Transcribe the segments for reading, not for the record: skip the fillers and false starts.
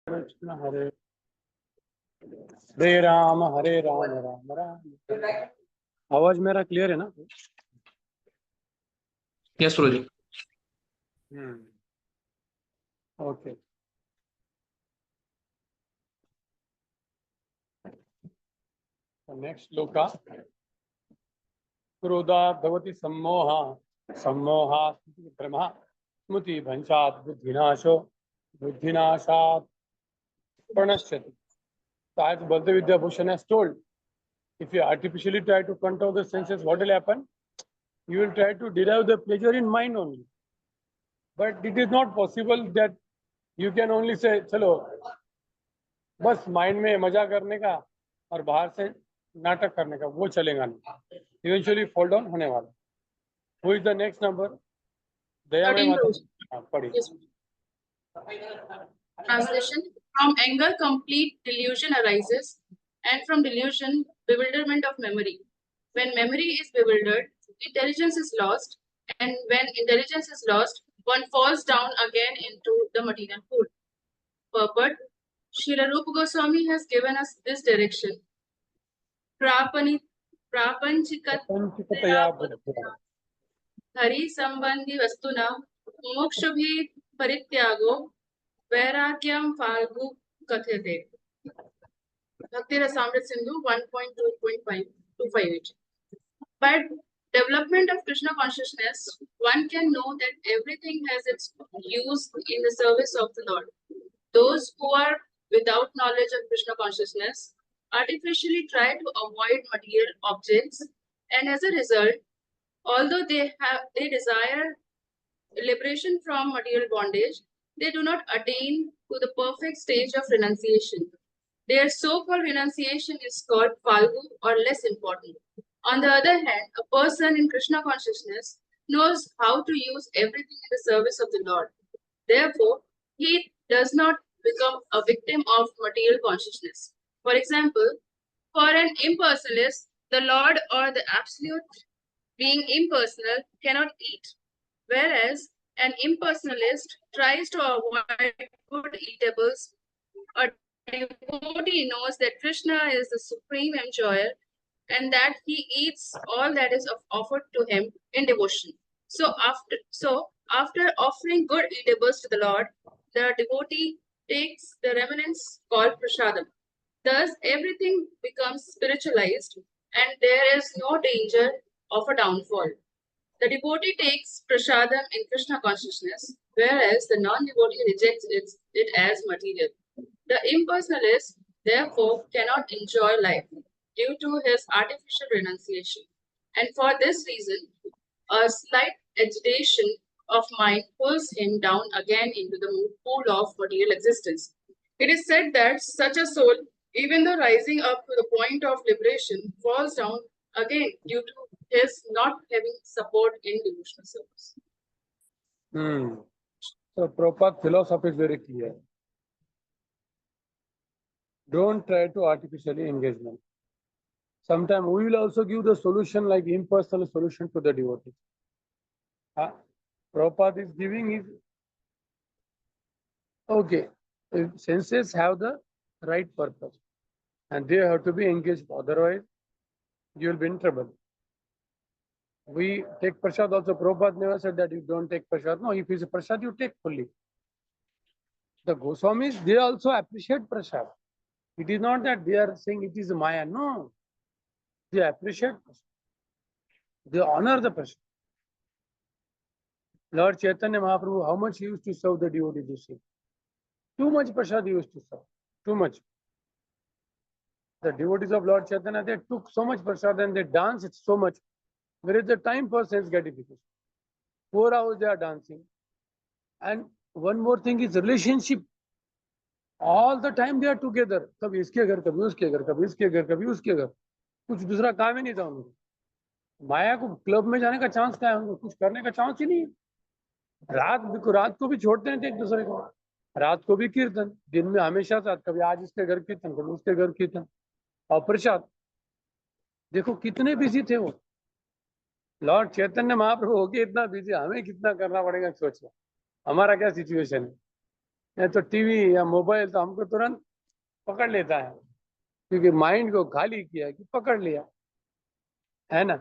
कृष्ण हरे हरे राम राम राम। आवाज मेरा क्लियर है ना? यस गुरुजी। ओके। नेक्स्ट श्लोका। क्रोधा भवति सम्मोहा सम्मोहा ब्रह्मा स्मृति भंशात् बुद्धिनाशो बुद्धिनाशात् प्रणश्यति। So as Bhaktivedanta Bhushan has told, if you artificially try to control the senses, what will happen? You will try to derive the pleasure in mind only. But it is not possible that you can only say, चलो बस mind में मजा करने का और बाहर से नाटक करने का, वो चलेगा नहीं। इवेंचुअली फॉल डाउन होने वाला। Who is the next number? दया में माता पढ़ी। Translation: From anger, complete delusion arises, and from delusion, bewilderment of memory. When memory is bewildered, intelligence is lost, and when intelligence is lost, one falls down again into the material pool. Purport: Srila Rupa Goswami has given us this direction. Prapanchikataya Hari Sambandhi Vastuna Mokshubhi Parityago Vairagyam Falgu Kathete. Bhakti Rasamrita Sindhu 1.2.5. By development of Krishna consciousness, one can know that everything has its use in the service of the Lord. Those who are without knowledge of Krishna consciousness artificially try to avoid material objects, and as a result, although they desire liberation from material bondage, they do not attain to the perfect stage of renunciation. Their so-called renunciation is called falgu, or less important. On the other hand, a person in Krishna consciousness knows how to use everything in the service of the Lord. Therefore, he does not become a victim of material consciousness. For example, for an impersonalist, the Lord or the Absolute, being impersonal, cannot eat, whereas an impersonalist tries to avoid good eatables. A devotee knows that Krishna is the supreme enjoyer and that he eats all that is offered to him in devotion. So after offering good eatables to the Lord, the devotee takes the remnants called prasadam. Thus, everything becomes spiritualized and there is no danger of a downfall. The devotee takes prasadam in Krishna consciousness, whereas the non-devotee rejects it as material. The impersonalist, therefore, cannot enjoy life due to his artificial renunciation. And for this reason, a slight agitation of mind pulls him down again into the pool of material existence. It is said that such a soul, even though rising up to the point of liberation, falls down again due to his not having support in devotional service. So Prabhupada's philosophy is very clear. Don't try to artificially engagement. Sometimes we will also give the solution like impersonal solution to the devotee. Prabhupada is giving is okay. Senses have the right purpose and they have to be engaged. Otherwise, you will be in trouble. We take prasad also. Prabhupada never said that you don't take prasad. No, if it's a prasad, you take fully. The Goswamis, they also appreciate prasad. It is not that they are saying it is Maya. No. They appreciate prasad. They honor the prasad. Lord Chaitanya Mahaprabhu, how much he used to serve the devotees, you see? Too much prasad he used to serve. Too much. The devotees of Lord Chaitanya, they took so much prasad and they danced so much. Where is the time for sense gratification? 4 hours they are dancing. And one more thing is relationship. All the time they are together. कभी इसके घर, कभी उसके घर, कभी इसके घर, कभी उसके घर. कुछ दूसरा काम ही नहीं था उनको. माया को क्लब में जाने का चांस क्या है उनको? कुछ करने का चांस ही नहीं है. रात को भी छोड़ते हैं एक दूसरे को. रात को भी कीर्तन, दिन में हमेशा साथ. कभी आज इसके घर कीर्तन, कभी उसके घर कीर्तन. और प्रसाद. देखो कितने बिजी थे वो. लॉर्ड चैतन्य महाप्रभु होके इतना बिजी, हमें कितना करना पड़ेगा सोचो. हमारा क्या सिचुएशन है? या तो टीवी या मोबाइल तो हमको तुरंत पकड़ लेता है, क्योंकि माइंड को खाली किया कि पकड़ लिया, है ना।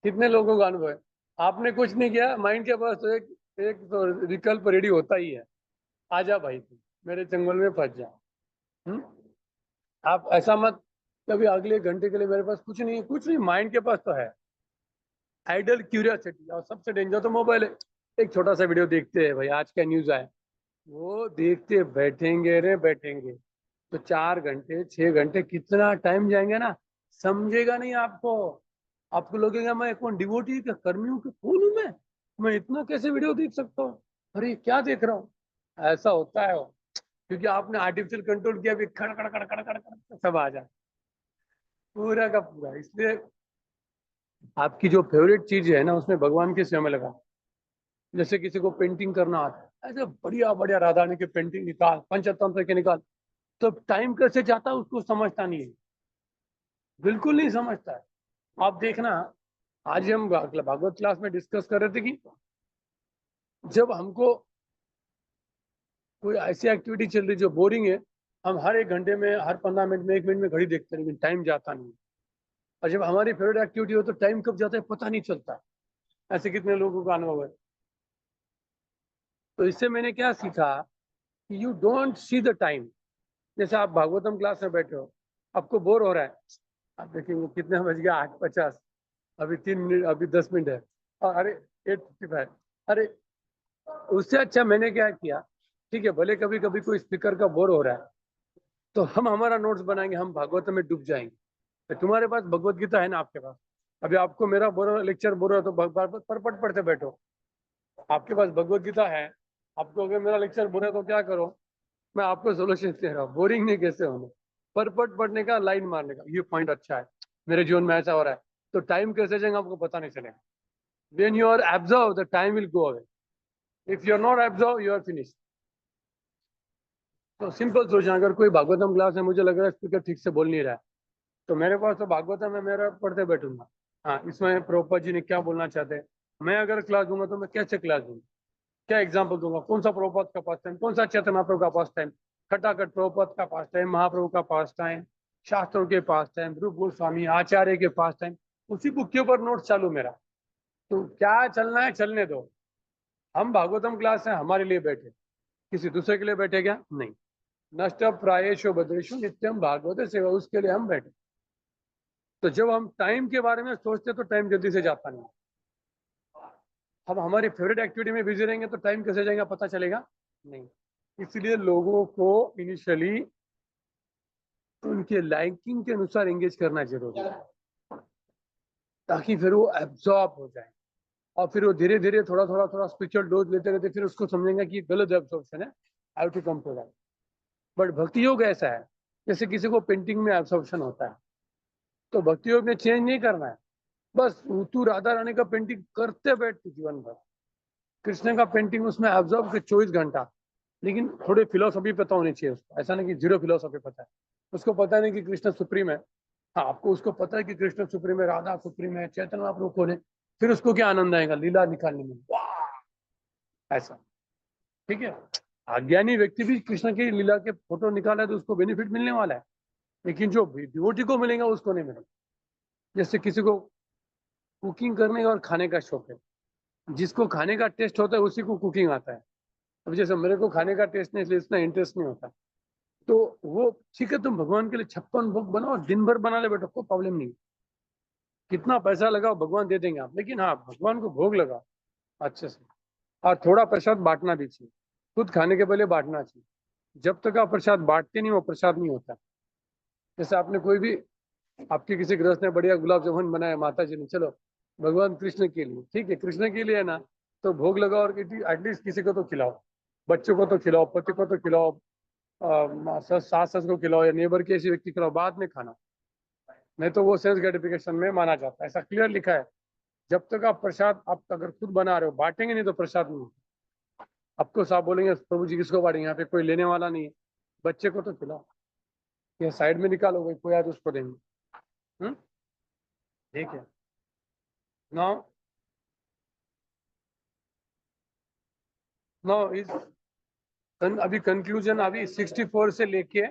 कितने लोगों का अनुभव है, आपने कुछ नहीं किया, माइंड के पास तो एक एक तो विकल्प रेडी होता ही है, आजा भाई तू मेरे चंगुल में फंस जा। आप ऐसा मत कभी अगले घंटे के लिए मेरे पास कुछ नहीं है, कुछ नहीं, माइंड के पास तो है आइडल क्यूरियोसिटी। और सबसे डेंजर तो मोबाइल है। एक छोटा सा वीडियो देखते हैं भाई, आज क्या न्यूज आया, वो देखते बैठेंगे रे बैठेंगे, तो 4 घंटे 6 घंटे कितना टाइम जाएंगे ना, समझेगा नहीं आपको। आपको लगेगा मैं कौन डिवोटी का कर्मी हूँ कि कौन हूँ मैं इतना कैसे वीडियो देख सकता हूँ, अरे क्या देख रहा हूँ। ऐसा होता है वो, क्योंकि आपने आर्टिफिशियल कंट्रोल किया, भी खड़ खड़ खड़ खड़ खड़ खड़ सब आ जाए पूरा का पूरा। इसलिए आपकी जो फेवरेट चीज है ना, उसमें भगवान के सेवा में लगा। जैसे किसी को पेंटिंग करना आता है, ऐसे बढ़िया बढ़िया राधा रानी की पेंटिंग निकाल, पंचतंत्र के निकाल, तो टाइम कैसे जाता है उसको समझता नहीं है, बिल्कुल नहीं समझता है। आप देखना, आज हम भागवत क्लास में डिस्कस कर रहे थे कि जब हमको कोई ऐसी एक्टिविटी चल रही जो बोरिंग है, हम हर 1 घंटे में, हर 15 मिनट में, 1 मिनट में घड़ी देखते हैं, लेकिन टाइम जाता नहीं। और जब हमारी फेवरेट एक्टिविटी हो तो टाइम कब जाता है पता नहीं चलता। ऐसे कितने लोगों का अनुभव है। तो इससे मैंने क्या सीखा कि you don't see the time. जैसे आप भागवतम क्लास में बैठे हो, आपको बोर हो रहा है, आप देखेंगे कितने बज गया, 8:50, अभी 3 मिनट, अभी 10 मिनट है, और अरे 8:55, अरे उससे अच्छा मैंने क्या किया, ठीक है भले कभी कभी कोई स्पीकर का बोर हो रहा है, तो हम हमारा नोट्स बनाएंगे, हम भागवत में डूब जाएंगे। तो तुम्हारे पास भगवत गीता है ना आपके पास, अभी आपको मेरा बोर लेक्चर बोर हो तो परपट पढ़ते बैठो, आपके पास भगवत गीता है। आपको अगर मेरा लेक्चर बोर है तो क्या करो, मैं आपको सोल्यूशन दे रहा हूँ, बोरिंग नहीं कैसे होना, परपट पढ़ने का, लाइन मारने का, ये पॉइंट अच्छा है, मेरे जीवन में ऐसा हो रहा है, तो टाइम कैसे जाएगा आपको पता नहीं चलेगा। when you are absorbed the time will go away, if you are not absorbed you are finished। तो सिंपल सोचना, अगर कोई भागवतम क्लास है, मुझे लग रहा है स्पीकर ठीक से बोल नहीं रहा है, तो मेरे पास तो भागवतम है, मेरा पढ़ते बैठूंगा, हाँ इसमें प्रभुपाद जी ने क्या बोलना चाहते हैं, मैं अगर क्लास दूंगा तो मैं कैसे क्लास दूंगा, क्या एग्जाम्पल दूंगा, कौन सा प्रभुपाद का पास टाइम, कौन सा चैतन्य महाप्रभु का पास टाइम, खटाखट प्रभुपाद का पास टाइम, महाप्रभु का पास टाइम, शास्त्रों के पास टाइम, रूप गोस्वामी आचार्य के पास टाइम, उसी बुक के ऊपर नोट चालू मेरा। तो क्या चलना है चलने दो, हम भागवतम क्लास है हमारे लिए बैठे, किसी दूसरे के लिए बैठे क्या नहीं। नष्ट प्रायेशो भद्रेशु नित्यम भागवत सेवा, उसके लिए हम बैठे। तो जब हम टाइम के बारे में सोचते तो टाइम जल्दी से जाता नहीं। हम हमारी फेवरेट एक्टिविटी में बिजी रहेंगे तो टाइम कैसे जाएगा पता चलेगा नहीं। इसलिए लोगों को इनिशियली उनके लाइकिंग के अनुसार एंगेज करना जरूरी है, ताकि फिर वो एब्जॉर्ब हो जाए, और फिर वो धीरे धीरे थोड़ा थोड़ा थोड़ा स्पिरिचुअल डोज लेते रहते, फिर उसको समझेंगे कि गलत एब्जॉर्प्शन है, I to come to that. But bhakti yoga ऐसा है, जैसे किसी को पेंटिंग में एब्जॉर्प्शन होता है, तो भक्ति योग में चेंज नहीं करना है, बस तू राधा रानी का पेंटिंग करते बैठ जीवन भर, कृष्ण का पेंटिंग उसमें एब्जॉर्ब कर 24 घंटा। लेकिन थोड़ी फिलोसफी पता होनी चाहिए उसको, ऐसा नहीं कि जीरो फिलोसफी पता है, उसको पता नहीं कि कृष्ण सुप्रीम है। हाँ आपको उसको पता है कि कृष्ण सुप्रीम है, राधा सुप्रीम है, चैतन्य महाप्रभु कौन है, फिर उसको क्या आनंद आएगा लीला निकालने में, वाह ऐसा, ठीक है। अज्ञानी व्यक्ति भी कृष्ण की लीला के फोटो निकाला है तो उसको बेनिफिट मिलने वाला है, लेकिन जो डिवोटी को मिलेगा उसको नहीं मिलेगा। जैसे किसी को कुकिंग करने और खाने का शौक है, जिसको खाने का टेस्ट होता है उसी को कुकिंग आता है। अब जैसे मेरे को खाने का टेस्ट नहीं, इसलिए इतना इंटरेस्ट नहीं होता, तो वो ठीक है, तुम भगवान के लिए 56 भोग बनाओ, दिन भर बना ले बेटा, कोई प्रॉब्लम नहीं, कितना पैसा लगाओ भगवान दे देंगे आप, लेकिन हाँ भगवान को भोग लगाओ अच्छे से, और थोड़ा प्रसाद बांटना भी चाहिए, खुद खाने के पहले बांटना चाहिए। जब तक आप प्रसाद बांटते नहीं वो प्रसाद नहीं होता। जैसे आपने कोई भी, आपके किसी गृहस्थ ने बढ़िया गुलाब जामुन बनाया, माता जी ने, चलो भगवान कृष्ण के लिए, ठीक है कृष्ण के लिए है ना, तो भोग लगाओ और एटलीस्ट किसी को तो खिलाओ, बच्चों को तो खिलाओ, पति को तो खिलाओ, सास सस को खिलाओ, या नेबर के ऐसे व्यक्ति खिलाओ, बाद में खाना, नहीं तो वो सेल्स ग्रेटिफिकेशन में माना जाता है, ऐसा क्लियर लिखा है। जब तक आप प्रसाद आप अगर खुद बना रहे हो बांटेंगे नहीं तो प्रसाद नहीं होगा। आपको साहब बोलेंगे प्रभु जी किसको बांटेंगे, यहाँ पे कोई लेने वाला नहीं है, बच्चे को तो खिलाओ, या साइड में निकालो, भाई कोई आए तो उसको देंगे। ठीक है। नाउ नाउ इज अभी कंक्लूजन अभी 64 से लेके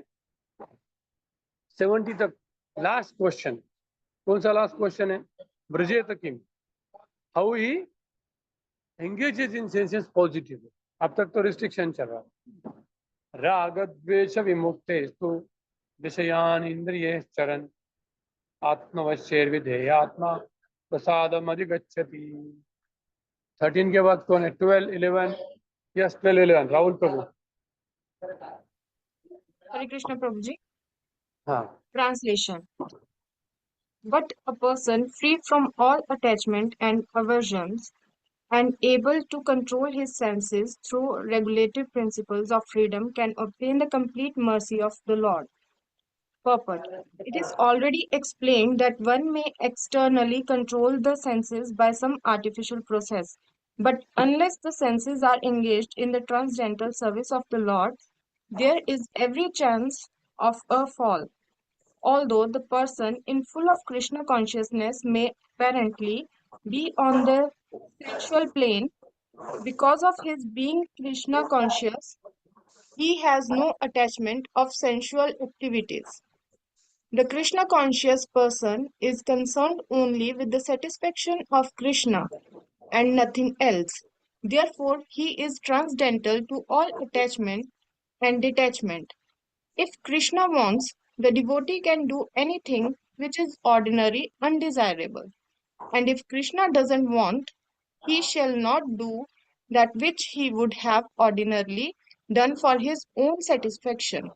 70 तक लास्ट क्वेश्चन. कौन सा लास्ट क्वेश्चन है? ब्रजेत किम, how he engages in senses positively. अब तक तो रिस्ट्रिक्शन चल रहा है. राग द्वेष विमुक्तेस्तु विषयान इंद्रिय चरण आत्मवश्येर विधेयात्मा प्रसादम अधिगच्छति. 13 के बाद कौन है? 12, 11. यस, 12, 11. राहुल प्रभु. Hare Krishna Prabhuji. हाँ. Translation. But a person free from all attachment and aversions and able to control his senses through regulative principles of freedom can obtain the complete mercy of the Lord. Purport. It is already explained that one may externally control the senses by some artificial process, but unless the senses are engaged in the transcendental service of the Lord, there is every chance of a fall. Although the person in full of Krishna consciousness may apparently be on the sensual plane, because of his being Krishna conscious, he has no attachment of sensual activities. The Krishna conscious person is concerned only with the satisfaction of Krishna and nothing else. Therefore, he is transcendental to all attachment and detachment. If Krishna wants, the devotee can do anything which is ordinary undesirable. And if Krishna doesn't want, he shall not do that which he would have ordinarily done for his own satisfaction.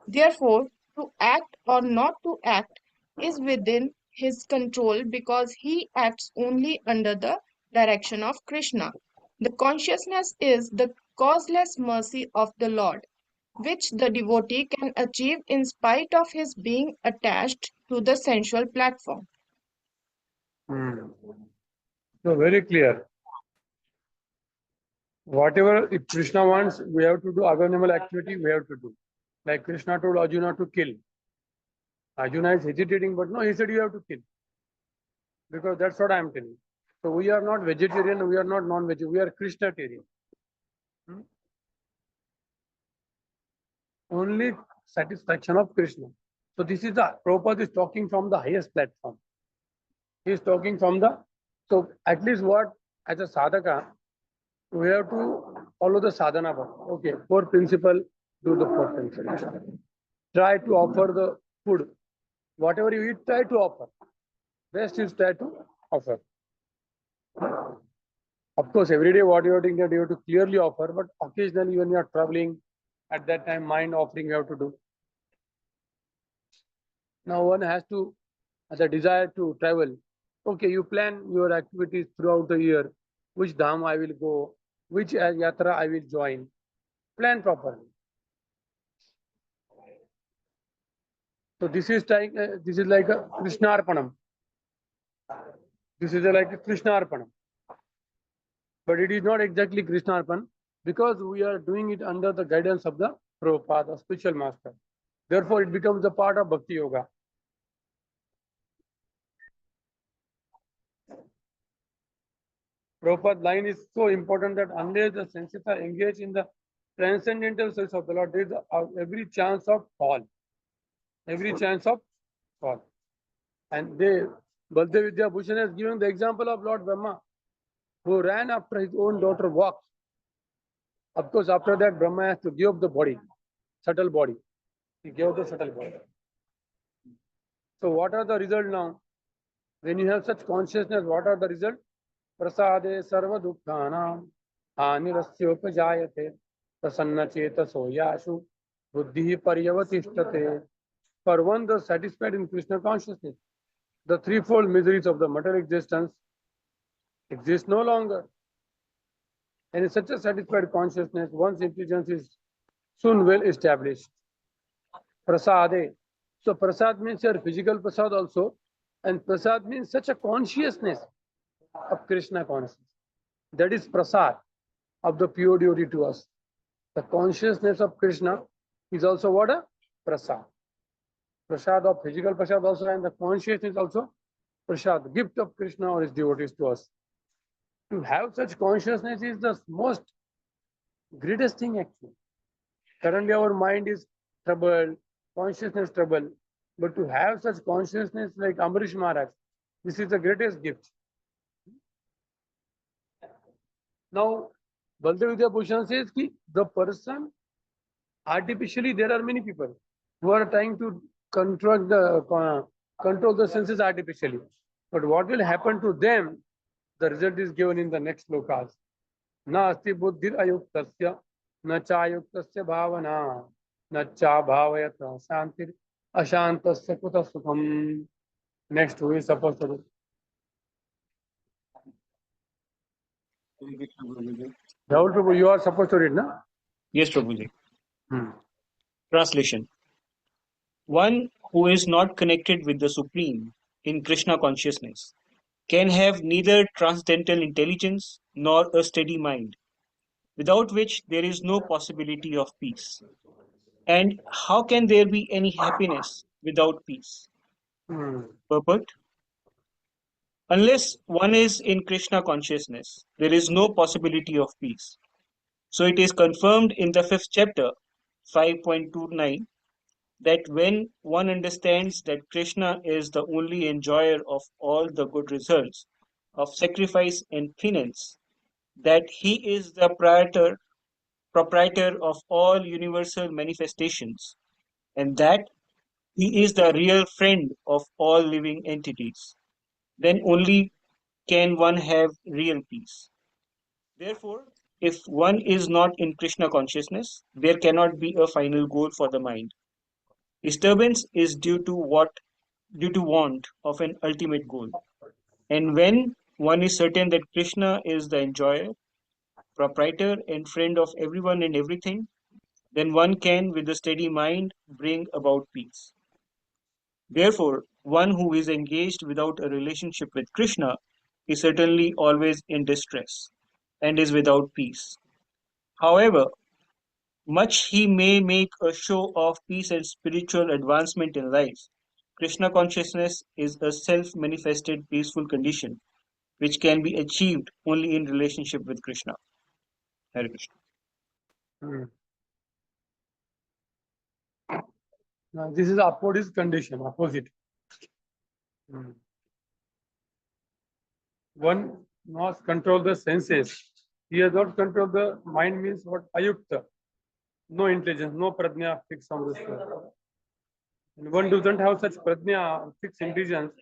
Therefore, to act or not to act is within his control because he acts only under the direction of Krishna. The consciousness is the causeless mercy of the Lord, which the devotee can achieve in spite of his being attached to the sensual platform. So very clear. Whatever if Krishna wants, we have to do abnormal activity. We have to do. Like Krishna told Arjuna to kill. Arjuna is hesitating, but no, he said you have to kill. Because that's what I am telling. So we are not vegetarian, we are not non-vegetarian, we are Krishnatarian. Only satisfaction of Krishna. So this is the Prabhupada is talking from the highest platform. He is talking from the, so at least what as a sadhaka, we have to follow the sadhana. Okay, 4 principle, do the 4 principle. Try to offer the food. Whatever you eat, try to offer. Best is try to offer. Of course, every day what you are doing, you have to clearly offer, but occasionally when you are traveling, at that time mind offering you have to do. Now one has to, as a desire to travel. Okay, you plan your activities throughout the year. Which dham I will go, which yatra I will join. Plan properly. So this is like a Krishnarpanam. This is like a Krishnarpanam. But it is not exactly Krishnarpan because we are doing it under the guidance of the Prabhupada, spiritual master. Therefore, it becomes a part of Bhakti Yoga. Prabhupada's line is so important that unless the senses are engaged in the transcendental service of the Lord, there is every chance of fall. Every chance of fall. And Bhaktivedanta Bhushan has given the example of Lord Brahma, who ran after his own daughter walks. Of course, after that, Brahma has to give up the body, subtle body. He gave the subtle body. So what are the results now? When you have such consciousness, what are the results? Prasade sarva dukkhanam anirasyopajayate prasanna chetaso yashu buddhi paryavatishtate. For one, the satisfied in Krishna consciousness, the threefold miseries of the material existence exist no longer. And in such a satisfied consciousness, one's intelligence is soon well established. Prasade. So prasad means your physical prasad also, and prasad means such a consciousness of Krishna consciousness. That is prasad of the pure devotee to us. The consciousness of Krishna is also what? A prasad. Prasad of physical prasad also, and the consciousness also prasad, gift of Krishna or his devotees to us. To have such consciousness is the most greatest thing actually. Currently our mind is troubled, consciousness troubled. But to have such consciousness like Amrish Maharaj, this is the greatest gift. Now, Bhaktivedanta Bhushan says that the person, artificially, there are many people who are trying to control the senses artificially. But what will happen to them, the result is given in the next slokas. Na asti buddhir ayuktasya, na cha ayuktasya bhavana, na cha bhavayata shantir ashantasya kuta sukham. Next, who is supposed to do? Rahul Prabhu, you are supposed to read, na? Yes, Prabhuji. Hmm. Translation. One who is not connected with the Supreme in Krishna consciousness can have neither transcendental intelligence nor a steady mind, without which there is no possibility of peace. And how can there be any happiness without peace? Hmm. Purport. Unless one is in Krishna consciousness, there is no possibility of peace. So it is confirmed in the 5th chapter, 5.29, that when one understands that Krishna is the only enjoyer of all the good results of sacrifice and penance, that he is the proprietor of all universal manifestations, and that he is the real friend of all living entities, then only can one have real peace. Therefore, if one is not in Krishna consciousness, there cannot be a final goal for the mind. Disturbance is due to want of an ultimate goal. And when one is certain that Krishna is the enjoyer, proprietor, and friend of everyone and everything, then one can, with a steady mind, bring about peace. Therefore, one who is engaged without a relationship with Krishna is certainly always in distress and is without peace. However, much he may make a show of peace and spiritual advancement in life, Krishna consciousness is a self-manifested peaceful condition which can be achieved only in relationship with Krishna. Hare Krishna. Hmm. Now, this is opposite condition, opposite. Hmm. One must control the senses. He has not controlled the mind, means what? Ayukta. No intelligence, no pradnya, fixed on this. And one doesn't have such pradnya, fixed intelligence.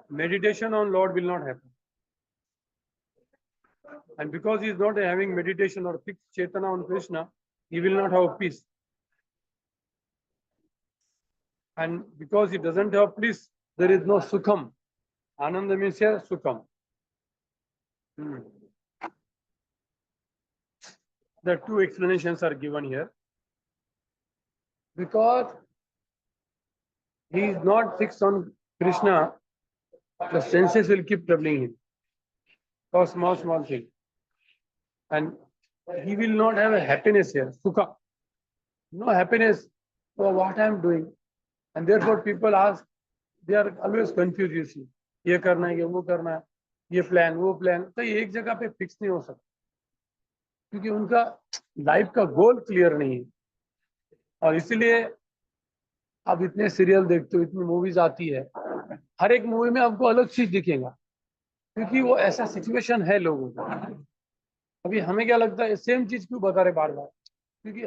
Meditation on Lord will not happen. And because he is not having meditation or fixed chetana on Krishna, he will not have peace. And because he doesn't have peace, there is no sukham. Ananda means here sukham. Hmm. The two explanations are given here. Because he is not fixed on Krishna, the senses will keep troubling him for small thing. And he will not have a happiness here, sukha. No happiness for what I am doing. And therefore people ask, they are always confused, you see. ये करना है, वो करना है, ये plan, वो plan, तो ये एक जगह पे फिक्स नहीं हो सकता. क्योंकि उनका लाइफ का गोल क्लियर नहीं है. और इसीलिए आप इतने सीरियल देखते हो, इतनी मूवीज आती है, हर एक मूवी में आपको अलग चीज दिखेगा, क्योंकि वो ऐसा सिचुएशन है लोगों का. अभी हमें क्या लगता है, सेम चीज क्यों बता रहे बार बार? क्योंकि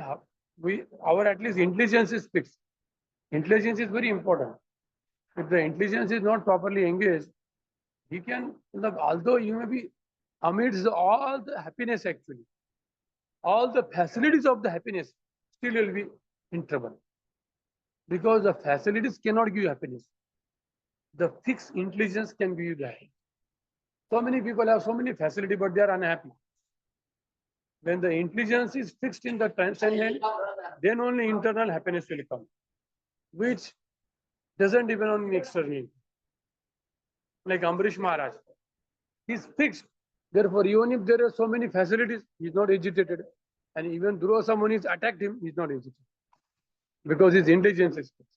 our at least intelligence is fixed. Intelligence is very important. If the intelligence is not properly engaged, he can, although you may be amidst all the happiness, actually all the facilities of the happiness, still will be in trouble, because the facilities cannot give you happiness. The fixed intelligence can give you that. So many people have so many facilities, but they are unhappy. When the intelligence is fixed in the transcendent, then only internal happiness will come, which doesn't depend on external. Like Amrish Maharaj, he's fixed. Therefore, even if there are so many facilities, he's not agitated. And even though someone is attacked him, he's not agitated, because his intelligence is fixed.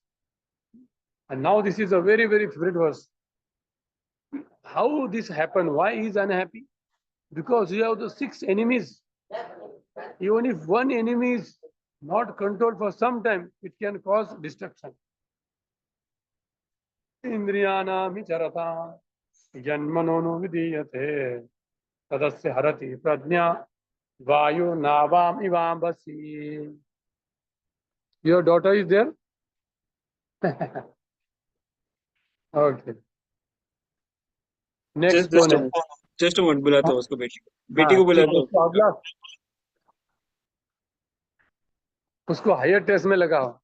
And now this is a very, very favorite verse. How this happened? Why he is unhappy? Because you have the 6 enemies Even if one enemy is not controlled for some time, it can cause destruction. Indriyana micharata janmanono vidiyate tadasya harati prajna vayu navam ivambasi. Your daughter is there? Okay. Next just one. just a moment, बुलाता हूँ उसको बेटी को बुलाता हूँ. उसको अगला उसको हायर टेस्ट में लगाओ.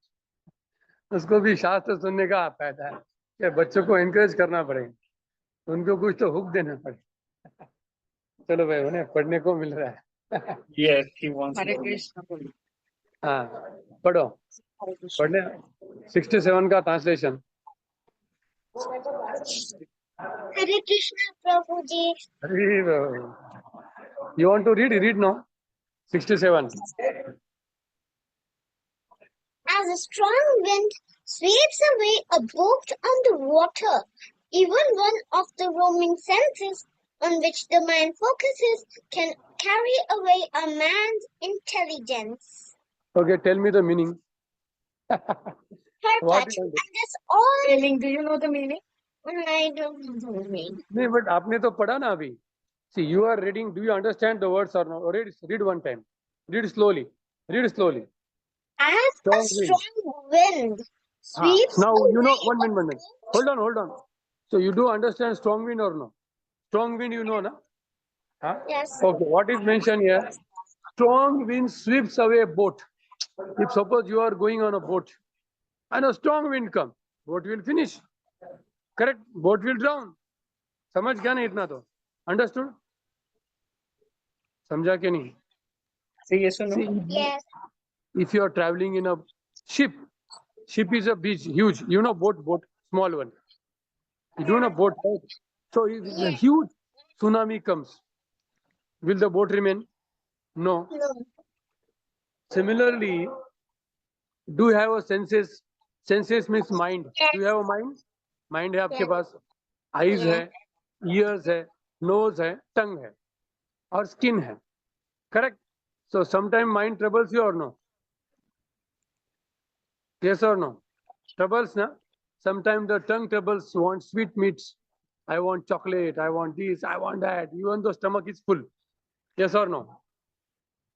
उसको भी शास्त्र सुनने का फायदा है कि बच्चों को एनकरेज करना पड़ेगा, उनको कुछ तो हुक देना पड़ेगा. चलो भाई, उन्हें पढ़ने को मिल रहा है. Yes, he wants Hare to. Krishna. हाँ, पढ़ो. Hare Krishna. पढ़ने 67 का translation. Hare Krishna, Prabhuji. You want to read? Read now. 67. As a strong wind sweeps away a boat on the water, even one of the roaming senses on which the mind focuses can carry away a man's intelligence. Okay, tell me the meaning. What Perfect. is it? And that's all. Spelling, do you know the meaning? I don't know the meaning. नहीं, but आपने तो पढ़ा ना अभी. See, you are reading. Do you understand the words or not? Or read one time. Read slowly. Read slowly. As a Strong wind. strong wind sweeps Now you know. away 1 minute. Hold on. So you do understand strong wind or no? Strong wind, you know, na? Huh? Yes. Okay. What is mentioned here? Strong wind sweeps away a boat. If suppose you are going on a boat and a strong wind comes, boat will finish. Correct? Boat will drown. समझ गया ना इतना तो? Understood? समझा के नहीं? Say yes or no. See, Yes. if you are traveling in a ship is a beach, huge. You know, boat, small one. You do know boat, right? So if a huge tsunami comes, will the boat remain? No. No. Similarly, do you have a senses? Senses means mind. Do you have a mind? Mind है आपके पास. Eyes है, ears है, nose है, tongue है, और skin है. Correct? So sometimes mind troubles you or no? Yes or no? Troubles, na? Sometimes the tongue troubles, want sweet meats. I want chocolate, I want this, I want that. Even though stomach is full. Yes or no?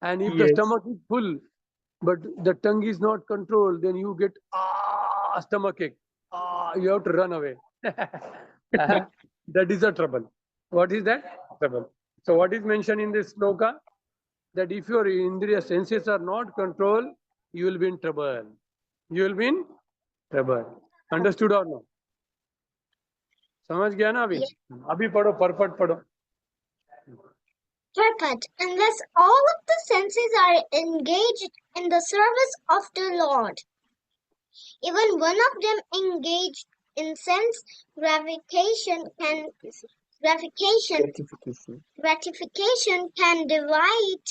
And if the Yes. stomach is full, but the tongue is not controlled, then you get stomach ache. You have to run away. That is the trouble. What is that? Trouble. So what is mentioned in this sloka? That if your indriya senses are not controlled, you will be in trouble. You will be in trouble. Understood or no? समझ गया ना अभी? अभी पढ़ो, perfect पढ़ो. Perfect. Unless all of the senses are engaged in the service of the Lord. Even one of them engaged in sense gratification can deviate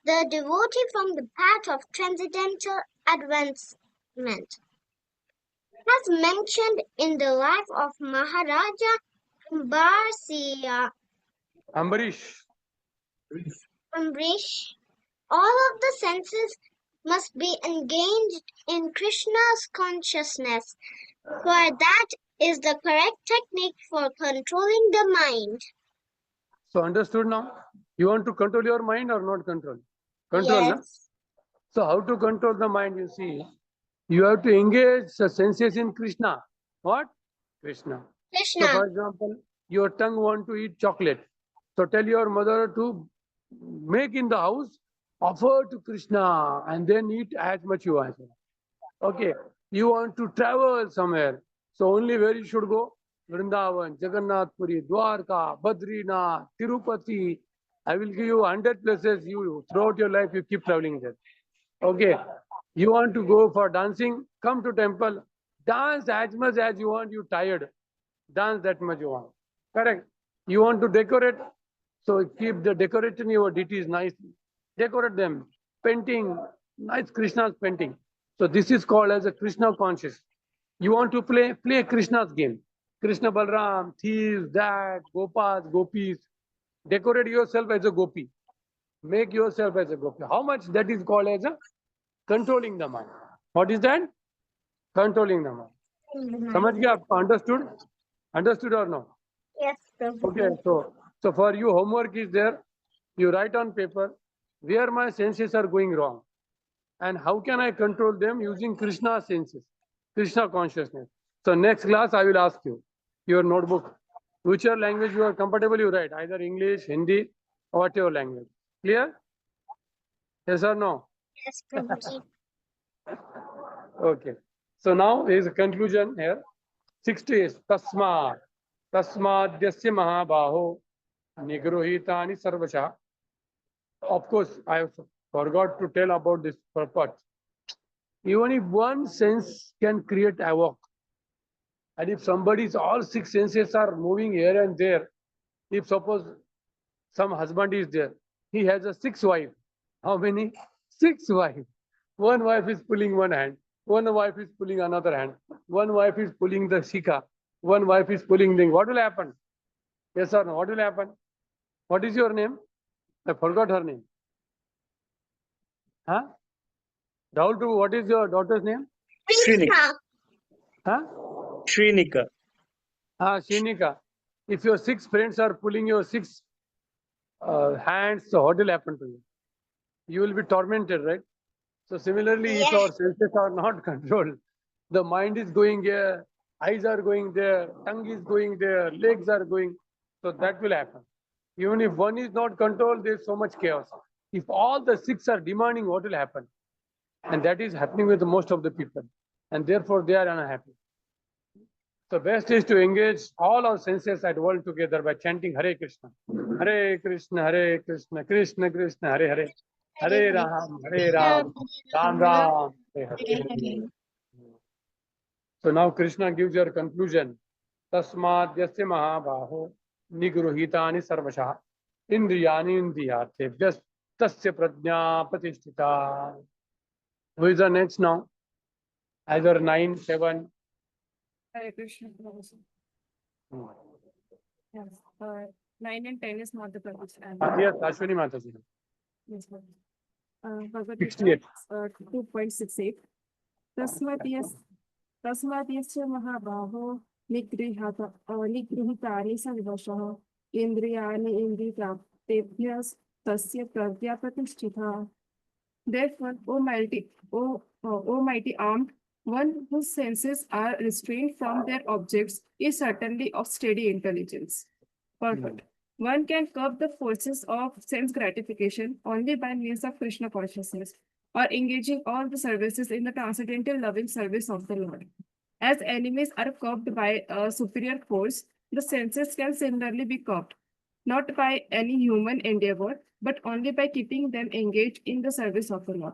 the devotee from the path of transcendental advancement. As mentioned in the life of Maharaja Ambarish. Ambrish, all of the senses must be engaged in Krishna's consciousness, for that is the correct technique for controlling the mind. So understood now? You want to control your mind or not control? Control, na? Yes. So how to control the mind, you see? You have to engage the senses in Krishna. What? Krishna. So Krishna. for example, your tongue want to eat chocolate. So tell your mother to make in the house, offer to Krishna, and then eat as much you want. Okay. You want to travel somewhere. So only where you should go? Vrindavan, Jagannath Puri, Dwarka, Badrinath, Tirupati. I will give you 100 places. You throughout your life you keep traveling there. Okay. You want to go for dancing? Come to temple. Dance as much as you want. You tired. Dance that much you want. Correct. You want to decorate? So keep the decorating your deities nicely. Decorate them. Painting. Nice Krishna's painting. So this is called as a Krishna conscious. You want to play Krishna's game. Krishna Balram, thieves, that, Gopas, Gopis. Decorate yourself as a gopi. Make yourself as a gopi. How much that is called as a controlling the mind. What is that? Controlling the mind. समझ गया आपको? Understood? Understood or no? Yes, Prabhu. Okay, so for you homework is there. You write on paper where my senses are going wrong and how can I control them using Krishna senses, Krishna consciousness. So next class I will ask you your notebook, whichever language you are comfortable you write, either English, Hindi, or whatever language. Clear? Yes or no? Yes, Prabhuji. Okay. So now is a conclusion here. 60 is Tasmat. Tasmadhyasya Mahabaho Nigrohitani Sarvasha. Of course, I forgot to tell about this purpose. Even if one sense can create havoc, and if somebody's all six senses are moving here and there, if suppose some husband is there, he has a six wife. How many? Six wife. One wife is pulling one hand, one wife is pulling another hand, one wife is pulling the shika, one wife is pulling the. What will happen? Yes or no? What will happen? What is your name? I forgot her name. Huh? Rahul, what is your daughter's name? Shrinika. Huh? Shrinika. Shinika. If your six friends are pulling your six hands, so what will happen to you? You will be tormented, right? So similarly, if our senses are not controlled, the mind is going here, eyes are going there, tongue is going there, legs are going. So that will happen. Even if one is not controlled, there is so much chaos. If all the six are demanding, what will happen? And that is happening with most of the people. And therefore, they are unhappy. So best is to engage all our senses at all together by chanting Hare Krishna. Hare Krishna, Hare Krishna, Krishna Krishna, Hare Hare. Hare Ram, Hare Ram, Ram Ram, Hare Hare. So now Krishna gives your conclusion. Tasmad yasya mahabaho nigruhitani sarvasha indriyani indriyate vyas tasya prajna pratisthita. Who is the next now? Either 9, 7. Hare Krishna. Yes. 9 and 10 is not the purpose. Yes, Ashwini Mataji. Yes, Bhagavad 68. Gita 2.68. तस्माद्यस्य महाबाहो निगृहीतानि सर्वशः इन्द्रियाणि इन्द्रियप्राप्तेभ्यः तस्य प्रज्ञा प्रतिष्ठिता. Therefore, O mighty armed one whose senses are restrained from their objects is certainly of steady intelligence. Perfect. One can curb the forces of sense gratification only by means of Krishna consciousness or engaging all the services in the transcendental loving service of the Lord. As enemies are curbed by a superior force, the senses can similarly be curbed, not by any human endeavor, but only by keeping them engaged in the service of the Lord.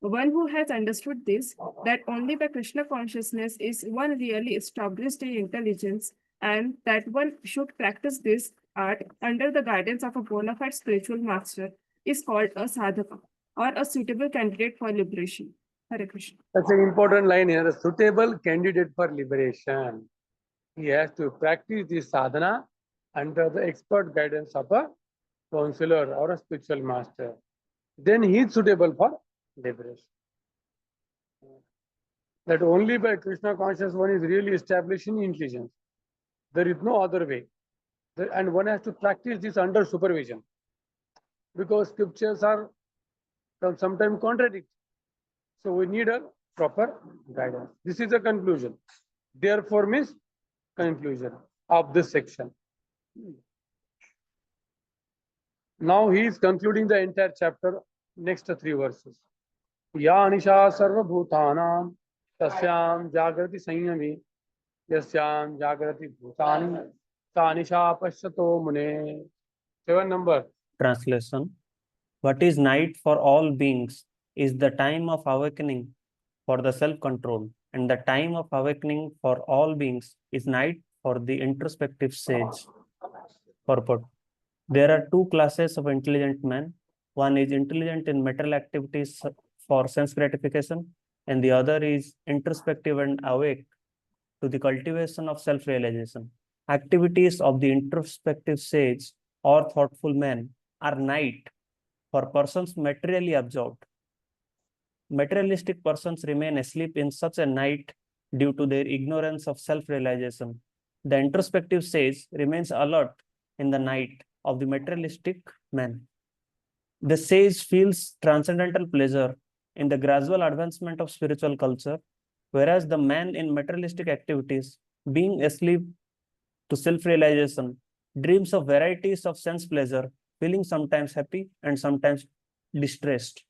One who has understood this, that only by Krishna consciousness is one really established in intelligence, and that one should practice this art under the guidance of a bona fide spiritual master, is called a sadhaka, or a suitable candidate for liberation. Hare Krishna. That's an important line here. A suitable candidate for liberation. He has to practice this sadhana under the expert guidance of a counselor or a spiritual master. Then he is suitable for liberation. That only by Krishna consciousness one is really establishing intelligence. There is no other way. And one has to practice this under supervision. Because scriptures are sometimes contradict. So we need a proper guidance. This is a conclusion. Therefore means conclusion of this section. Now he is concluding the entire chapter, next 3 verses. Ya Anisha Sarva Bhutanam Tasyam Jagrati Sanyami Yasyam Jagrati Bhutani Ta Anisha Pashyato Mune. 7 number. Translation. What is night for all beings is the time of awakening for the self-control, and the time of awakening for all beings is night for the introspective sage. Purport. There are 2 classes of intelligent men. One is intelligent in material activities for sense gratification, and the other is introspective and awake to the cultivation of self-realization. Activities of the introspective sage or thoughtful man are night for persons materially absorbed. Materialistic persons remain asleep in such a night due to their ignorance of self-realization. The introspective sage remains alert in the night of the materialistic man. The sage feels transcendental pleasure in the gradual advancement of spiritual culture, whereas the man in materialistic activities, being asleep to self-realization, dreams of varieties of sense pleasure, feeling sometimes happy and sometimes distressed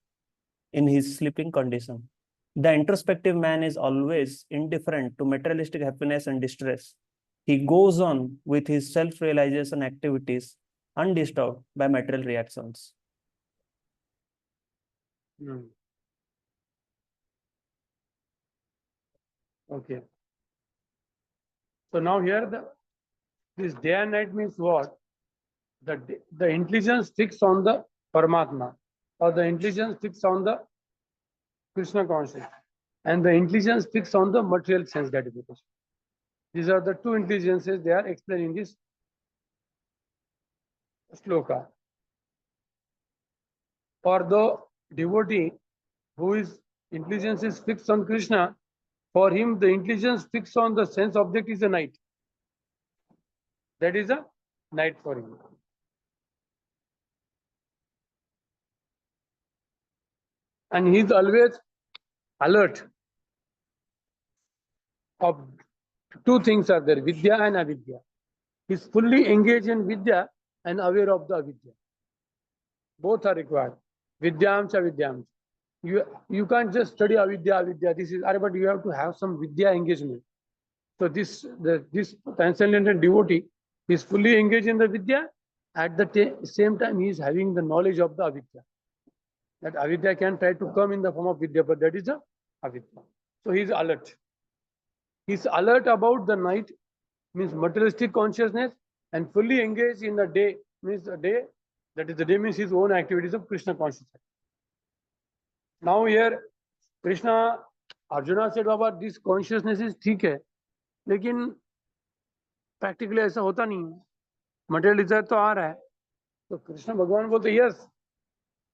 in his sleeping condition. The introspective man is always indifferent to materialistic happiness and distress. He goes on with his self-realization activities undisturbed by material reactions. Okay. So now here this day and night means what? The intelligence fixed on the Paramatma, or the intelligence fixed on the Krishna consciousness, and the intelligence fixed on the material sense gratification. These are the two intelligences they are explaining this sloka. For the devotee whose intelligence is fixed on Krishna, for him the intelligence fixed on the sense object is a night. That is a night for him. And he is always alert of two things are there, Vidya and Avidya. He is fully engaged in Vidya and aware of the Avidya. Both are required. Vidyamcha, Vidyamcha. You can't just study Avidya. This is, but you have to have some Vidya engagement. So this transcendental devotee is fully engaged in the Vidya. At the same time, he is having the knowledge of the Avidya. That Avidya can try to come in the form of Vidya, but that is the Avidya. So he is alert. He is alert about the night, means materialistic consciousness, and fully engaged in the day, means the day, that is the day means his own activities of Krishna consciousness. Now here, Krishna, Arjuna said, Baba, this consciousness is ठीक है, लेकिन practically ऐसा होता नहीं है. Material desire तो आ रहा है. तो कृष्ण भगवान बोलते yes,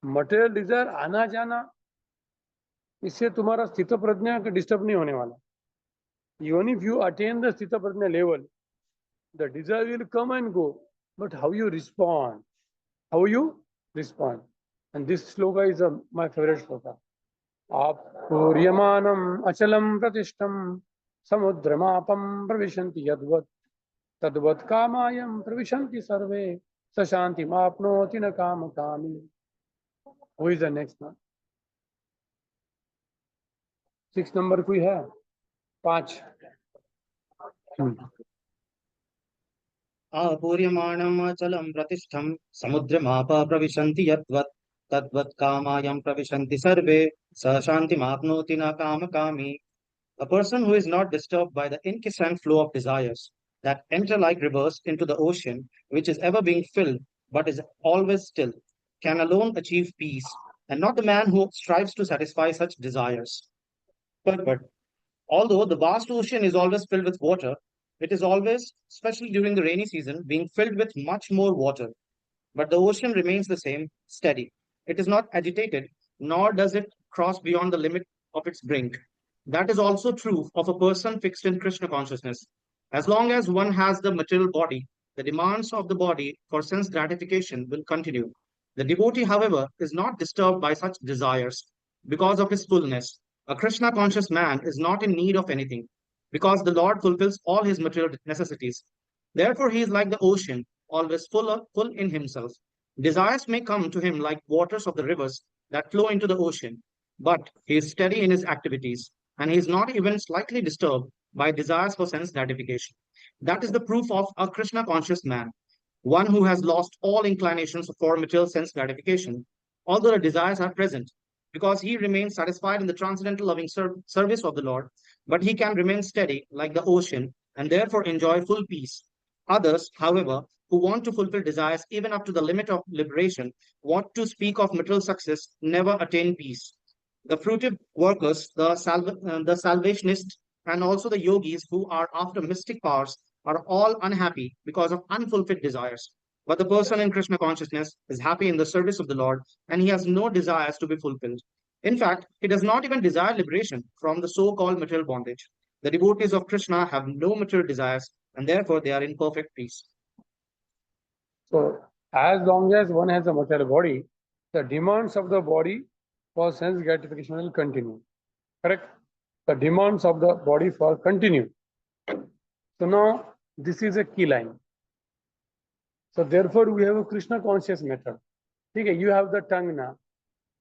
material desire आना जाना, इससे तुम्हारा स्थित प्रज्ञा डिस्टर्ब नहीं होने वाला. Even if you attain the Sthita Prajna level, the desire will come and go. But how you respond? How you respond? And this sloka is my favorite sloka. Apuryamanam achalam pratishtam samudramapam pravishanti yadvat tadvat kamayam pravishanti sarve sashanti mapnoti na kama kami. Who is the next one? 6 number कोई है? 5. आपूर्यमाणमचलं प्रतिष्ठं समुद्रमापा प्रविशन्ति यद्वत् तद्वत् कामायं प्रविशन्ति सर्वे स शान्तिमाप्नोति न कामकामी. A person who is not disturbed by the incessant flow of desires that enter like rivers into the ocean, which is ever being filled but is always still, can alone achieve peace, and not the man who strives to satisfy such desires. But although the vast ocean is always filled with water, it is always, especially during the rainy season, being filled with much more water. But the ocean remains the same, steady. It is not agitated, nor does it cross beyond the limit of its brink. That is also true of a person fixed in Krishna consciousness. As long as one has the material body, the demands of the body for sense gratification will continue. The devotee, however, is not disturbed by such desires because of his fullness. A Krishna conscious man is not in need of anything because the Lord fulfills all his material necessities. Therefore, he is like the ocean, always full in himself. Desires may come to him like waters of the rivers that flow into the ocean, but he is steady in his activities, and he is not even slightly disturbed by desires for sense gratification. That is the proof of a Krishna conscious man, one who has lost all inclinations for material sense gratification, although the desires are present, because he remains satisfied in the transcendental loving service of the Lord, but he can remain steady like the ocean and therefore enjoy full peace. Others, however, who want to fulfill desires even up to the limit of liberation, want to speak of material success, never attain peace. The fruitive workers, the salvationists, and also the yogis who are after mystic powers are all unhappy because of unfulfilled desires. But the person in Krishna consciousness is happy in the service of the Lord and he has no desires to be fulfilled. In fact, he does not even desire liberation from the so-called material bondage. The devotees of Krishna have no material desires and therefore they are in perfect peace. So, as long as one has a material body, the demands of the body for sense gratification will continue. Correct? The demands of the body for continue. So now this is a key line. So therefore we have a Krishna conscious method. Okay, you have the tongue now.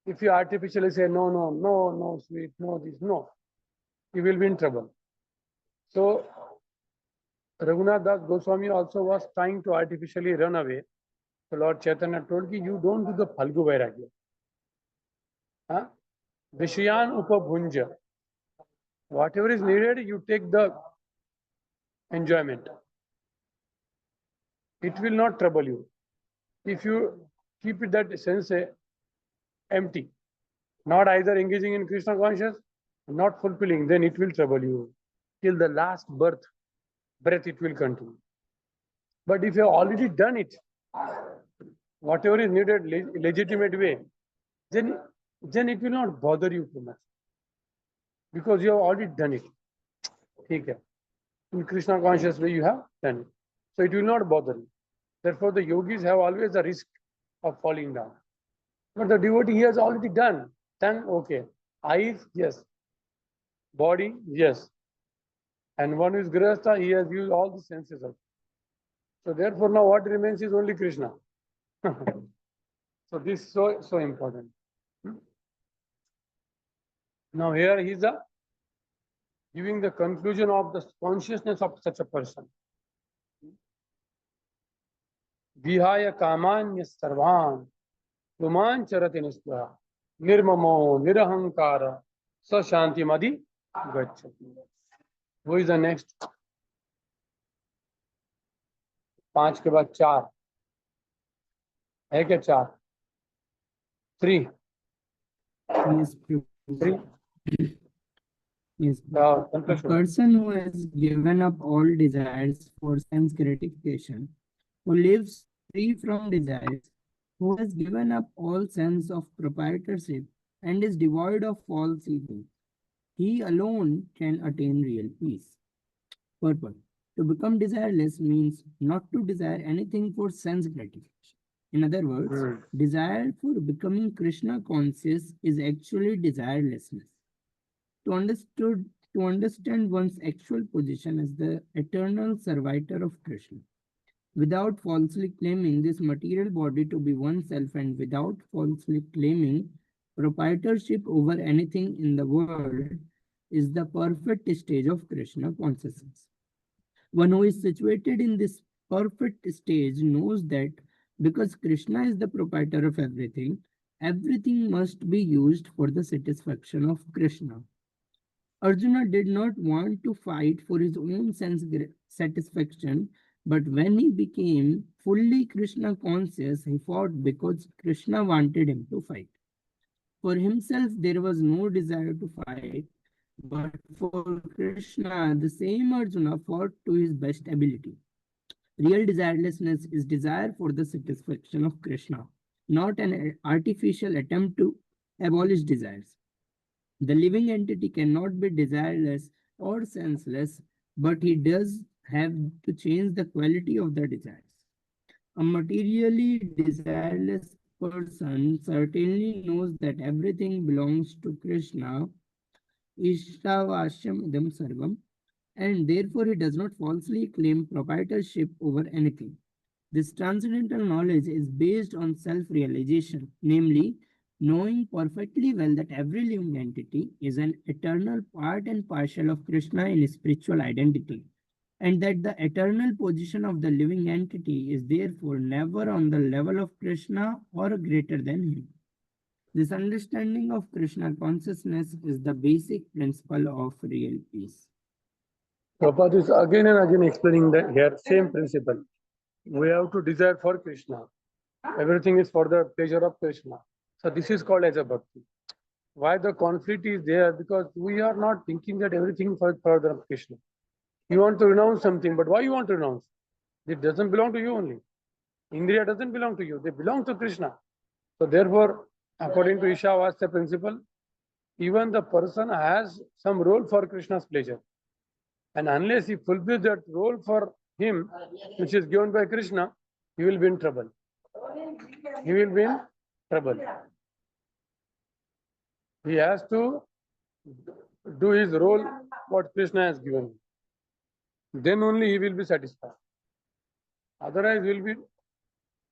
If you artificially say no, no, no, no, sweet, no, this, no, you will be in trouble. So Raghunath Das Goswami also was trying to artificially run away. So Lord Chaitanya told me, you don't do the Phalgu Vairagya. Huh? Vishayan Upabhunja. Whatever is needed, you take the enjoyment. It will not trouble you. If you keep it that sense empty, not either engaging in Krishna consciousness, not fulfilling, then it will trouble you. Till the last breath it will continue. But if you have already done it, whatever is needed, legitimate way, then it will not bother you too much. Because you have already done it. Okay. In Krishna conscious way, you have done it. So it will not bother you. Therefore, the yogis have always a risk of falling down. But the devotee, he has already done. Tongue, okay. Eyes, yes. Body, yes. And one who is grihastha, he has used all the senses of. So therefore, now what remains is only Krishna. So this is so important. Now here he is giving the conclusion of the consciousness of such a person. Vihaya kamanya sarvan puman charati nistvara nirmamo nirahankara sa shanti madi gacchati. Who is the next? 5 के बाद 4 है क्या 4 3 Yes, 3 yes. the A conclusion. person who has given up all desires for sense gratification, who lives free from desires, who has given up all sense of proprietorship and is devoid of false ego, he alone can attain real peace. Purport. To become desireless means not to desire anything for sense gratification. In other words, desire for becoming Krishna conscious is actually desirelessness. To understand one's actual position as the eternal servitor of Krishna, without falsely claiming this material body to be oneself and without falsely claiming proprietorship over anything in the world, is the perfect stage of Krishna consciousness. One who is situated in this perfect stage knows that because Krishna is the proprietor of everything, everything must be used for the satisfaction of Krishna. Arjuna did not want to fight for his own sense satisfaction, but when he became fully Krishna conscious, he fought because Krishna wanted him to fight. For himself, there was no desire to fight, but for Krishna, the same Arjuna fought to his best ability. Real desirelessness is desire for the satisfaction of Krishna, not an artificial attempt to abolish desires. The living entity cannot be desireless or senseless, but he does have to change the quality of the desires. A materially desireless person certainly knows that everything belongs to Krishna, Ishtavashyam idam sarvam, and therefore he does not falsely claim proprietorship over anything. This transcendental knowledge is based on self-realization, namely, knowing perfectly well that every living entity is an eternal part and parcel of Krishna in spiritual identity, and that the eternal position of the living entity is therefore never on the level of Krishna or greater than him. This understanding of Krishna consciousness is the basic principle of real peace. Prabhupada is again and again explaining that here, same principle. We have to desire for Krishna. Everything is for the pleasure of Krishna. So this is called as a bhakti. Why the conflict is there? Because we are not thinking that everything for the Krishna. You want to renounce something, but why you want to renounce? It doesn't belong to you only. Indriya doesn't belong to you, they belong to Krishna. So therefore, according to Ishavasya principle, even the person has some role for Krishna's pleasure. And unless he fulfills that role for him, which is given by Krishna, he will be in trouble. He will be in trouble. He has to do his role, what Krishna has given him. Then only he will be satisfied. Otherwise, he will be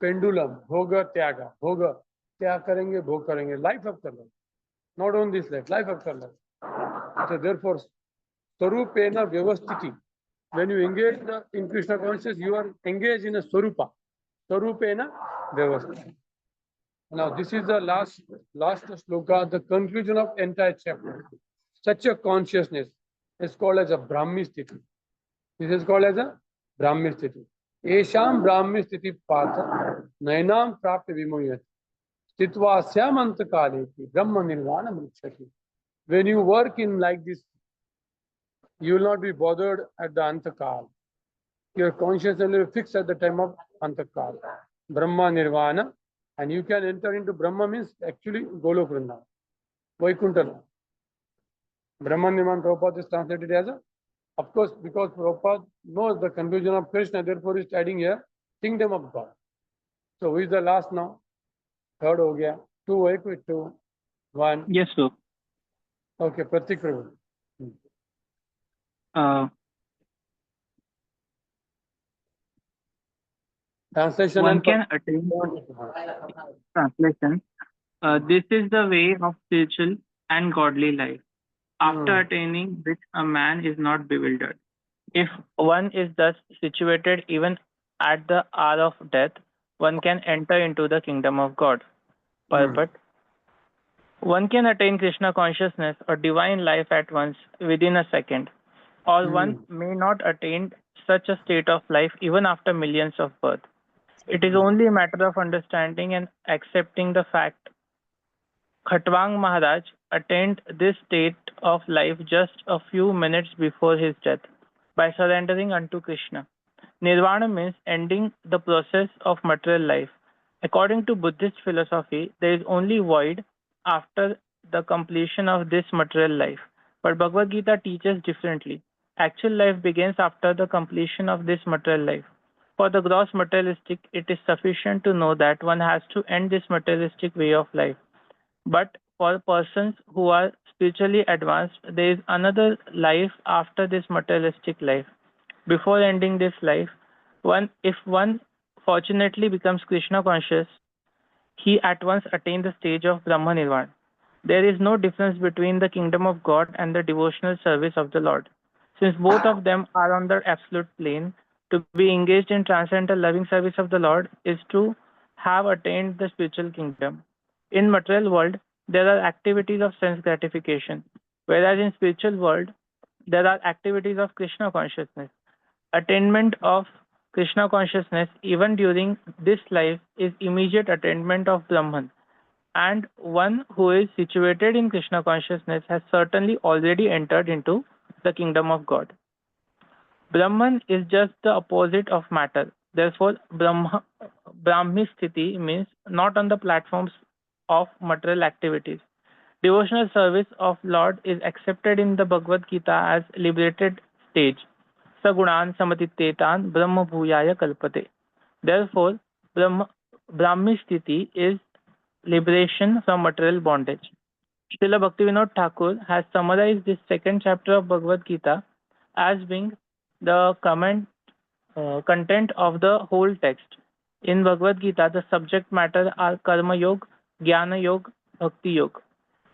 pendulum, bhoga, tyaga, bhoga, tyag karenge, bhog karenge, life after life. Not only this life after life. So therefore, Swarupena Vyavastiti. When you engage in Krishna consciousness, you are engaged in a Swarupa. Swarupena Vyavastiti. Now, this is the last sloka, the conclusion of entire chapter. Such a consciousness is called as a Brahmi Sthiti. This is called as a Brahmi Sthiti. Esham Brahmi Sthiti Patha Nainam Prapti Vimoyati Stitva Syamanta Kaleti Brahma Nirvana Mrikshati. When you work in like this, you will not be bothered at the Antakal. Your consciousness will be fixed at the time of Antakal. Brahma Nirvana. And you can enter into Brahma means actually Golok Vrindavan, Vaikuntha. Brahma Nirvana Prabhupada is translated as a, of course, because Prabhupada knows the conclusion of Krishna, therefore he is adding here Kingdom of God. So who is the last now? Third ho gaya. 2 with 2, 1. Yes, sir. Okay, Pratik Prabhu. Translation One and can attain translation. This is the way of spiritual and godly life, after attaining which a man is not bewildered. If one is thus situated even at the hour of death, one can enter into the kingdom of God. But one can attain Krishna consciousness or divine life at once within a second, or one may not attain such a state of life even after millions of births. It is only a matter of understanding and accepting the fact. Khatwang Maharaj attained this state of life just a few minutes before his death by surrendering unto Krishna. Nirvana means ending the process of material life. According to Buddhist philosophy, there is only void after the completion of this material life. But Bhagavad Gita teaches differently. Actual life begins after the completion of this material life. For the gross materialistic, it is sufficient to know that one has to end this materialistic way of life. But for persons who are spiritually advanced, there is another life after this materialistic life. Before ending this life, if one fortunately becomes Krishna conscious, he at once attains the stage of Brahma Nirvana. There is no difference between the kingdom of God and the devotional service of the Lord. Since both of them are on the absolute plane, to be engaged in transcendental loving service of the Lord is to have attained the spiritual kingdom. In material world, there are activities of sense gratification, whereas in spiritual world, there are activities of Krishna consciousness. Attainment of Krishna consciousness even during this life is immediate attainment of Brahman, and one who is situated in Krishna consciousness has certainly already entered into the kingdom of God. Brahman is just the opposite of matter. Therefore, Brahmi Sthiti means not on the platforms of material activities. Devotional service of Lord is accepted in the Bhagavad Gita as liberated stage. Sagunan samatitetan brahma bhuyaya kalpate. Therefore, Brahmi Sthiti is liberation from material bondage. Srila Bhaktivinoda Thakur has summarized this second chapter of Bhagavad Gita as being the content of the whole text. In Bhagavad Gita, the subject matter are Karma Yoga, Jnana Yoga, Bhakti Yoga.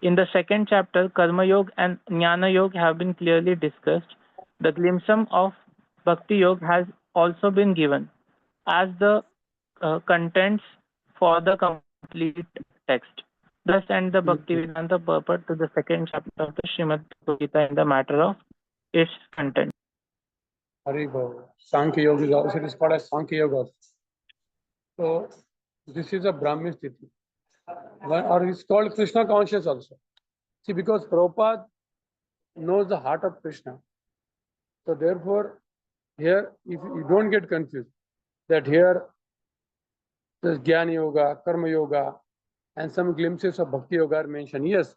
In the second chapter, Karma Yoga and Jnana Yoga have been clearly discussed. The glimpse of Bhakti Yoga has also been given as the contents for the complete text. Thus end the Bhaktivedanta purport to the second chapter of the Srimad Bhagavad Gita in the matter of its content. Hari Bhava. Sankhya Yoga is also, it is called as Sankhya Yoga. So this is a Brahmi Sthiti. Or it's called Krishna conscious also. See, because Prabhupada knows the heart of Krishna. So therefore, here, if you don't get confused, that here The Jnana Yoga, Karma Yoga, and some glimpses of Bhakti Yoga are mentioned. Yes,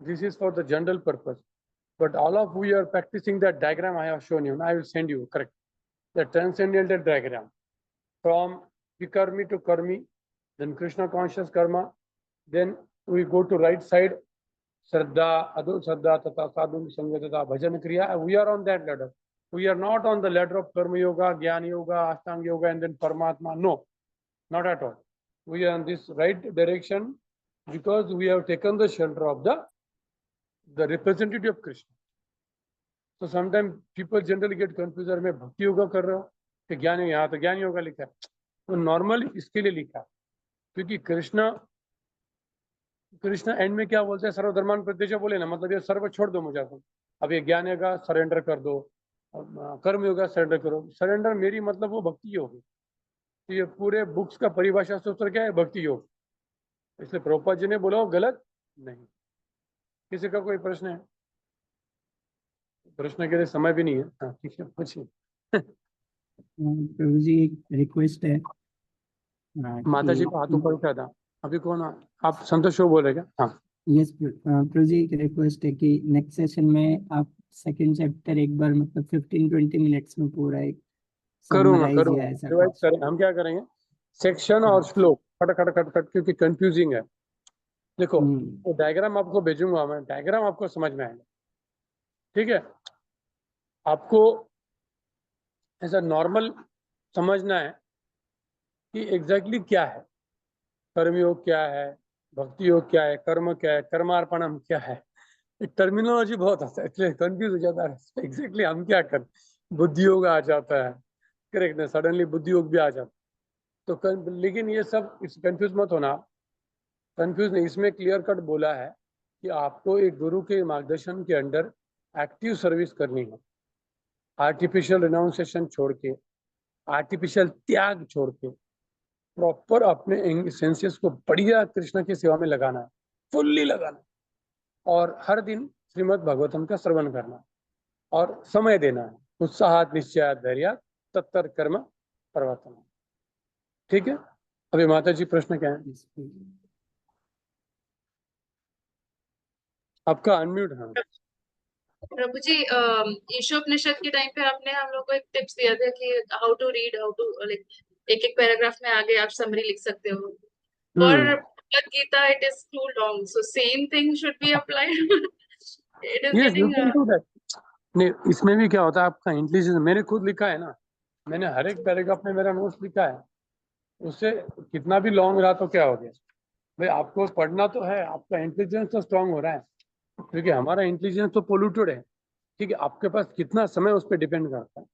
this is for the general purpose. But all of we are practicing that diagram I have shown you. I will send you, correct? The transcendental diagram. From Vikarmi to Karmi, then Krishna conscious karma, then we go to right side, Shraddha, Adu Shraddha, Tata Sadhu, Sangha, Tata Bhajan Kriya. We are on that ladder. We are not on the ladder of Karma Yoga, Jnana Yoga, Ashtanga Yoga, and then Paramatma. No, not at all. We are in this right direction because we have taken the shelter of the representative of Krishna. So sometimes people generally get confused. मैं भक्ति योगा कर रहा हूँ कि ज्ञान यहाँ तो ज्ञान योगा लिखा है, तो नॉर्मल इसके लिए लिखा है क्योंकि कृष्ण एंड में क्या बोलते हैं, सर्वधर्मान प्रत्यक्ष बोले ना, मतलब ये सर्व छोड़ दो मुझे, अब ये ज्ञान योगा सरेंडर कर दो, कर्म योगा सरेंडर करो। सरेंडर मेरी मतलब वो भक्ति योग है। तो ये पूरे बुक्स का परिभाषा सूत्र क्या है, भक्ति योग। इसलिए प्रभुपाद जी ने बोला वो गलत नहीं। किसी का कोई प्रश्न है? प्रश्न के लिए समय भी नहीं है। हाँ ठीक है, पूछिए। प्रभु जी एक रिक्वेस्ट है। माता जी को हाथ ऊपर उठा था। अभी कौन? आप संतोष बोल रहे क्या? हाँ यस प्रभु जी, एक रिक्वेस्ट है कि नेक्स्ट सेशन में आप सेकंड चैप्टर एक बार मतलब 15-20 मिनट्स में पूरा एक करूंगा summarize या ऐसा हम क्या करेंगे, सेक्शन और श्लोक खट खट खट खट क्योंकि कंफ्यूजिंग है। देखो वो डायग्राम आपको भेजूंगा मैं, डायग्राम आपको समझ में आएगा, ठीक है? आपको ऐसा नॉर्मल समझना है कि एग्जैक्टली क्या है, कर्मयोग क्या है, भक्ति योग क्या है, कर्म क्या है, कर्मार्पणम क्या है। टर्मिनोलॉजी बहुत आता है इसलिए कंफ्यूज हो जाता है एग्जैक्टली हम क्या कर। बुद्धि योग आ जाता है, करेक्ट ना, सडनली बुद्धि योग भी आ जाता है। तो लेकिन ये सब कंफ्यूज मत होना, कंफ्यूज नहीं। इसमें क्लियर कट बोला है कि आपको एक गुरु के मार्गदर्शन के अंडर एक्टिव सर्विस करनी है, आर्टिफिशियल रिनाउंसिएशन छोड़ के, आर्टिफिशियल त्याग छोड़ के प्रॉपर अपने सेंसेस को बढ़िया कृष्ण की सेवा में लगाना है, फुल्ली लगाना है, और हर दिन श्रीमद् भागवतम का श्रवण करना है और समय देना है। उत्साहात निश्चय धैर्य तत्तर कर्म प्रवर्तन। ठीक है? अभी माता जी प्रश्न क्या है आपका? अनम्यूट है प्रभु जी। ईशोपनिषद के टाइम पे आपने हम लोग को एक टिप्स दिया था कि how to read, how to like एक एक पैराग्राफ में आगे आप समरी लिख सकते हो। For Bhagavad Gita it is too long, so same thing should be applied. It is getting नहीं, इसमें भी क्या होता है आपका इंटेलिजेंस। मैंने खुद लिखा है ना, मैंने हर एक पैराग्राफ में मेरा नोट्स लिखा है, उससे कितना भी लॉन्ग रहा तो क्या हो गया भाई, आपको पढ़ना तो है, आपका इंटेलिजेंस तो स्ट्रांग हो रहा है, क्योंकि हमारा इंटेलिजेंस तो पोल्यूटेड है। ठीक है, आपके पास कितना समय उस पर डिपेंड करता है।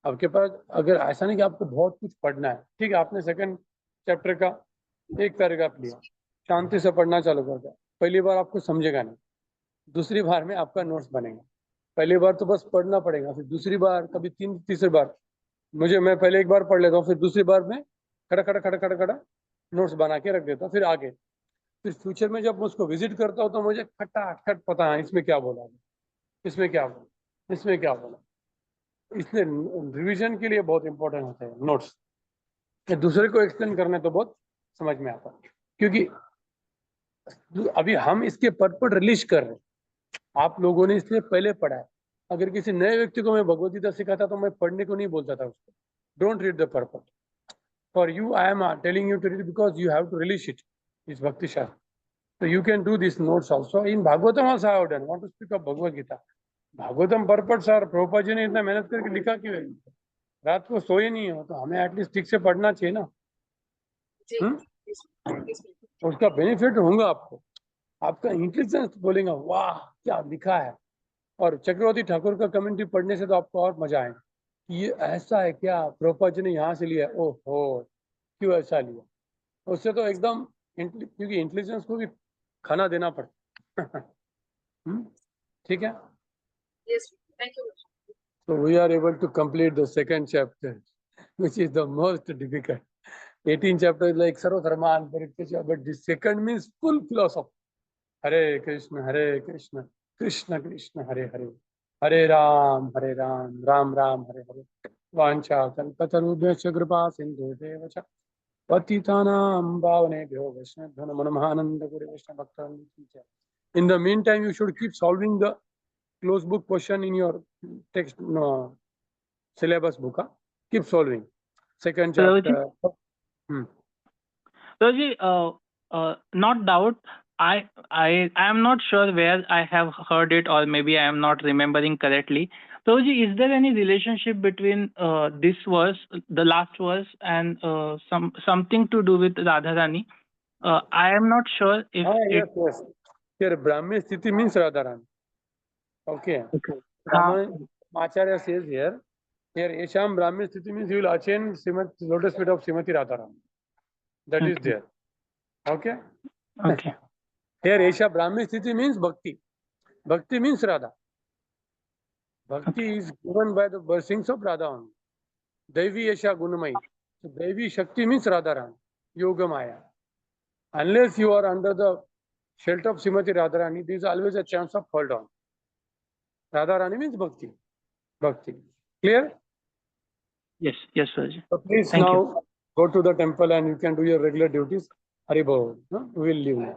आपके पास अगर ऐसा नहीं कि आपको बहुत कुछ पढ़ना है, ठीक है, आपने सेकंड चैप्टर का एक पैराग्राफ लिया, शांति से पढ़ना चालू कर दिया, पहली बार आपको समझेगा नहीं, दूसरी बार में आपका नोट्स बनेगा। पहली बार तो बस पढ़ना पड़ेगा, फिर दूसरी बार, कभी तीसरी बार। मैं पहले एक बार पढ़ लेता हूँ, फिर दूसरी बार में खड़ा खड़ा खड़ा खड़ा खड़ा नोट्स बना के रख देता हूँ, फिर आगे। फिर फ्यूचर में जब मैं उसको विजिट करता हूँ तो मुझे खटाखट पता है इसमें क्या बोला, इसमें क्या बोला, इसमें क्या बोला। इसलिए रिवीजन के लिए बहुत इंपॉर्टेंट होते हैं नोट्स। दूसरे को एक्सप्लेन करने तो बहुत समझ में आता है, क्योंकि अभी हम इसके पर्पट रिलीज कर रहे हैं, आप लोगों ने इसलिए पहले पढ़ा है। अगर किसी नए व्यक्ति को मैं भगवद गीता सिखाता तो मैं पढ़ने को नहीं बोलता था उसको, don't read the purport. For you I am telling you to read because you have to release it, इस भक्ति शास्त्र। So you can do these notes also. In Bhagavatam also I have done. Want to speak of Bhagavad Gita. Bhagavatam purports are Prabhupada जी ने इतना मेहनत करके लिखा क्यों है? रात को सोए नहीं हो तो हमें एटलीस्ट ठीक से पढ़ना चाहिए ना। उसका बेनिफिट होगा आपको, आपका इंटेलिजेंस बोलेगा वाह क्या लिखा है। और चक्रवर्ती ठाकुर का कमेंट्री पढ़ने से तो आपको और मजा आएगा कि ये ऐसा है क्या, प्रभुपाद जी ने यहाँ से लिया, ओहो क्यों ऐसा लिया। उससे तो एकदम, क्योंकि इंटेलिजेंस को भी खाना देना पड़ता। ठीक है? Yes, thank you. So we are able to complete the second chapter, which is the most difficult. 18 chapter is like Sarvodharman, but the second means full philosophy. Hare Krishna, Krishna Krishna, Hare Hare, Hare Ram, Ram Ram, Hare Hare. Vancha kalpatarubhyascha kripa sindhu devacha Patitanam bhavanebhyo Vaishnavyo namo namah Ananda Guru Vaishnava Bhakta. In the meantime, you should keep solving the closed book question in your text syllabus book. Keep solving. Second chapter. Prabhuji, not doubt. I am not sure where I have heard it, or maybe I am not remembering correctly. Prabhuji, is there any relationship between this verse, the last verse, and something to do with Radharani? I am not sure if Yes, yes. Here, Brahmi Sthiti means Radharani. Okay. Okay. Acharya says here, Esham Brahmi Sthiti means you will attain lotus feet of Srimati Radharani. That is there. Okay. Okay. Here, Esha Brahmi Sthiti means Bhakti. Bhakti means Radha. Bhakti is given by the blessings of Radha only. Devi Esha Gunamai. So Devi Shakti means Radharani. Yoga Maya. Unless you are under the shelter of Srimati Radharani, there is always a chance of fall down. Radharani means Bhakti. Bhakti. Clear? Yes, Prabhuji. So please Thank now you. go to the temple and you can do your regular duties. Haribol. We will leave now.